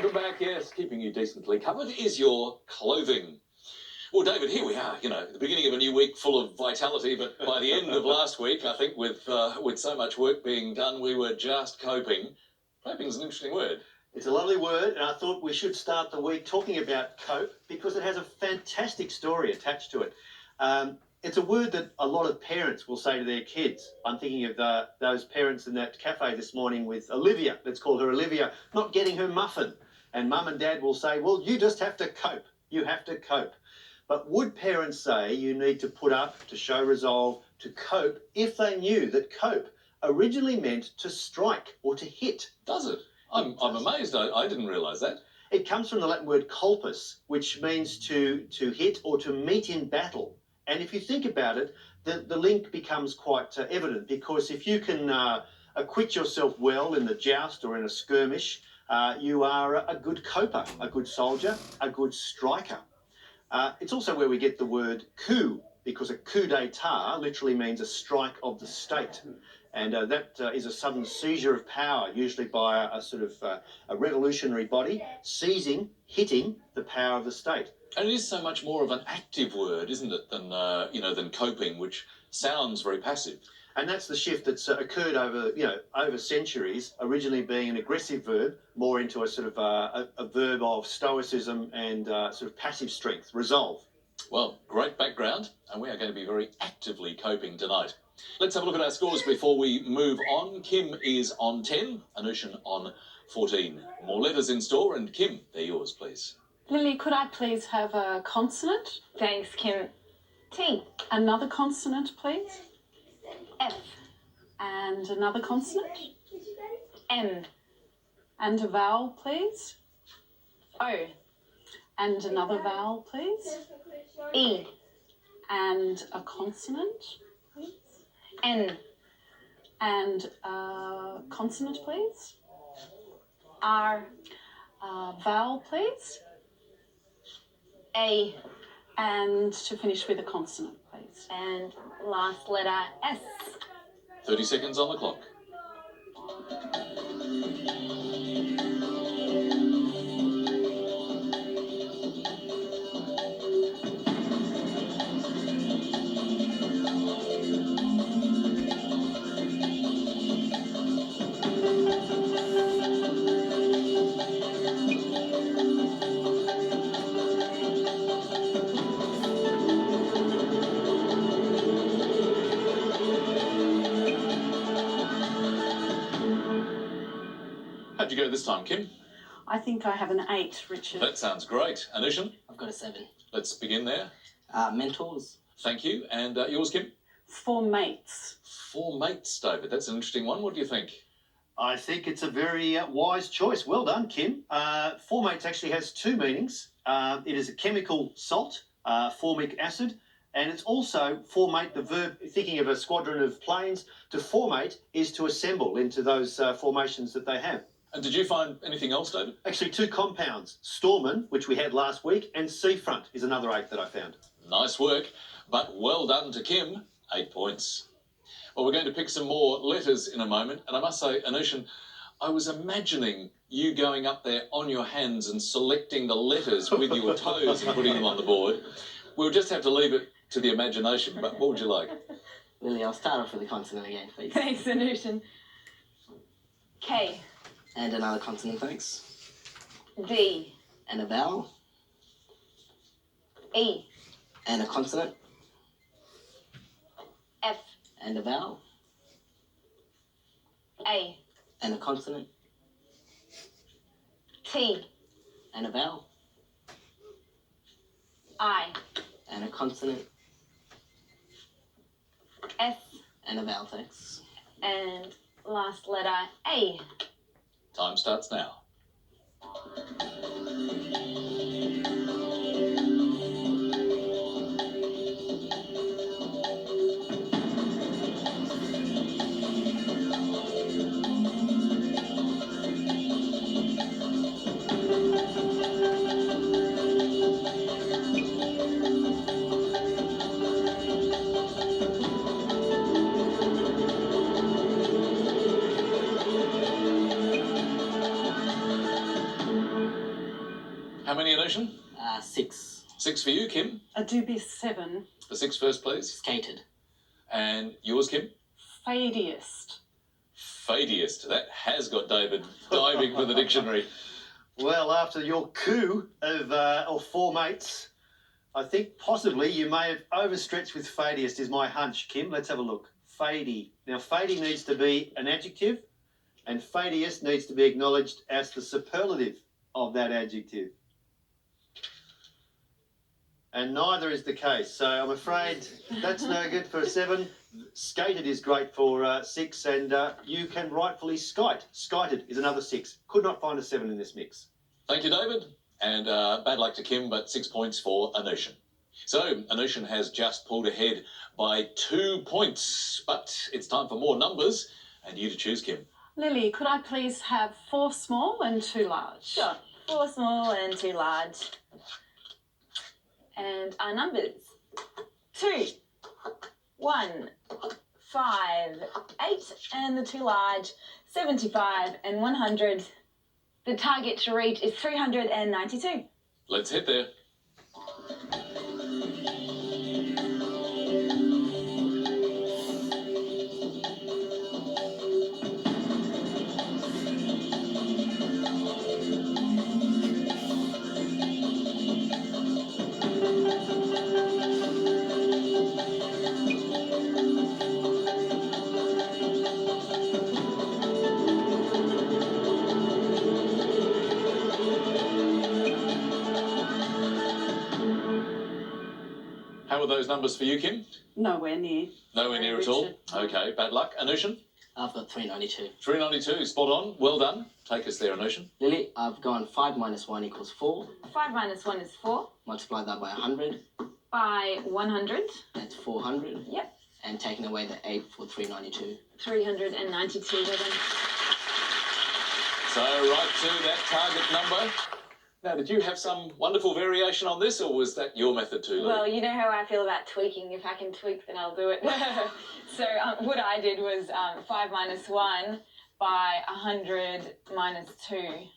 Welcome back. Yes, keeping you decently covered is your clothing. Well, David, here we are, the beginning of a new week full of vitality, but by the end of last week, I think with so much work being done, we were just coping. Coping's an interesting word. It's a lovely word, and I thought we should start the week talking about cope because it has a fantastic story attached to it. It's a word that a lot of parents will say to their kids. I'm thinking of those parents in that cafe this morning with Olivia, let's call her Olivia, not getting her muffin. And mum and dad will say, well, you just have to cope. You have to cope. But would parents say you need to put up, to show resolve, to cope, if they knew that cope originally meant to strike or to hit? Does it? I'm amazed. I didn't realise that. It comes from the Latin word culpus, which means to hit or to meet in battle. And if you think about it, the link becomes quite evident, because if you can acquit yourself well in the joust or in a skirmish, you are a good coper, a good soldier, a good striker. It's also where we get the word coup, because a coup d'etat literally means a strike of the state. And that is a sudden seizure of power, usually by a sort of a revolutionary body, seizing, hitting the power of the state. And it is so much more of an active word, isn't it, than coping, which sounds very passive. And that's the shift that's occurred over centuries, originally being an aggressive verb, more into a sort of a verb of stoicism and sort of passive strength, resolve. Well, great background, and we are going to be very actively coping tonight. Let's have a look at our scores before we move on. Kim is on 10, Anushan on 14. More letters in store, and Kim, they're yours, please. Lily, could I please have a consonant? Thanks, Kim. T. Another consonant, please. F. And another consonant. M. And a vowel, please. O. And another vowel, please. E. And a consonant, please. N. And a consonant, please. R. Vowel, please. A. And to finish with a consonant, please. And last letter S. 30 seconds on the clock. How'd you go this time, Kim? I think I have an 8, Richard. That sounds great. Anushan? I've got a 7. Let's begin there. Mentors. Thank you. And yours, Kim? 4 mates. 4 mates, David. That's an interesting one. What do you think? I think it's a very wise choice. Well done, Kim. Formates actually has 2 meanings. It is a chemical salt, formic acid, and it's also formate, the verb, thinking of a squadron of planes, to formate is to assemble into those formations that they have. And did you find anything else, David? Actually, 2 compounds, Stormen, which we had last week, and Seafront is another 8 that I found. Nice work, but well done to Kim. 8 points. Well, we're going to pick some more letters in a moment, and I must say, Anushan, I was imagining you going up there on your hands and selecting the letters with your toes and putting them on the board. We'll just have to leave it to the imagination, but what would you like? Lily, I'll start off with a consonant again, please. Thanks, Anushan. K. And another consonant, thanks. D. And a vowel. E. And a consonant. F. And a vowel. A. And a consonant. T. And a vowel. I. And a consonant. S. And a vowel, thanks. And last letter A. Time starts now. Anushan? 6. 6 for you, Kim. A doobie 7. The 6 first, please. Skated. And yours, Kim? Fadiest. Fadiest. That has got David diving for the dictionary. Well, after your coup of 4 mates, I think possibly you may have overstretched with fadiest is my hunch, Kim. Let's have a look. Fady. Now, fady needs to be an adjective, and fadiest needs to be acknowledged as the superlative of that adjective. And neither is the case. So I'm afraid that's no good for a 7. Skated is great for 6, and you can rightfully skite. Skited is another 6. Could not find a 7 in this mix. Thank you, David. And bad luck to Kim, but 6 points for Anushan. So Anushan has just pulled ahead by 2 points, but it's time for more numbers, and you to choose, Kim. Lily, could I please have 4 small and 2 large? Sure. 4 small and 2 large. And our numbers: 2, 1, 5, 8, and the 2 large, 75 and 100. The target to reach is 392. Let's hit there. How are those numbers for you, Kim? Nowhere near. Nowhere near at all? Richard. Okay, bad luck. Anushan? I've got 392. 392, spot on. Well done. Take us there, Anushan. Lily, I've gone 5 minus 1 equals 4. 5 minus 1 is 4. Multiply that by 100. By 100. That's 400. Yep. And taking away the 8 for 392. 392. Well done. So right to that target number. Now, did you have some wonderful variation on this, or was that your method too, Lily? Well, you know how I feel about tweaking. If I can tweak, then I'll do it. So what I did was 5 minus 1 by 100 minus 2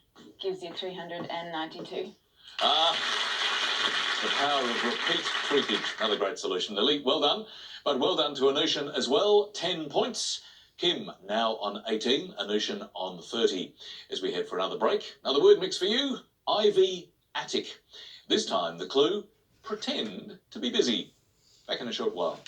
gives you 392. The power of repeat tweakage. Another great solution, Lily. Well done. But well done to Anushan as well. 10 points. Kim now on 18, Anushan on 30. As we head for another break, another word mix for you. Ivy attic. This time the clue, pretend to be busy. Back in a short while.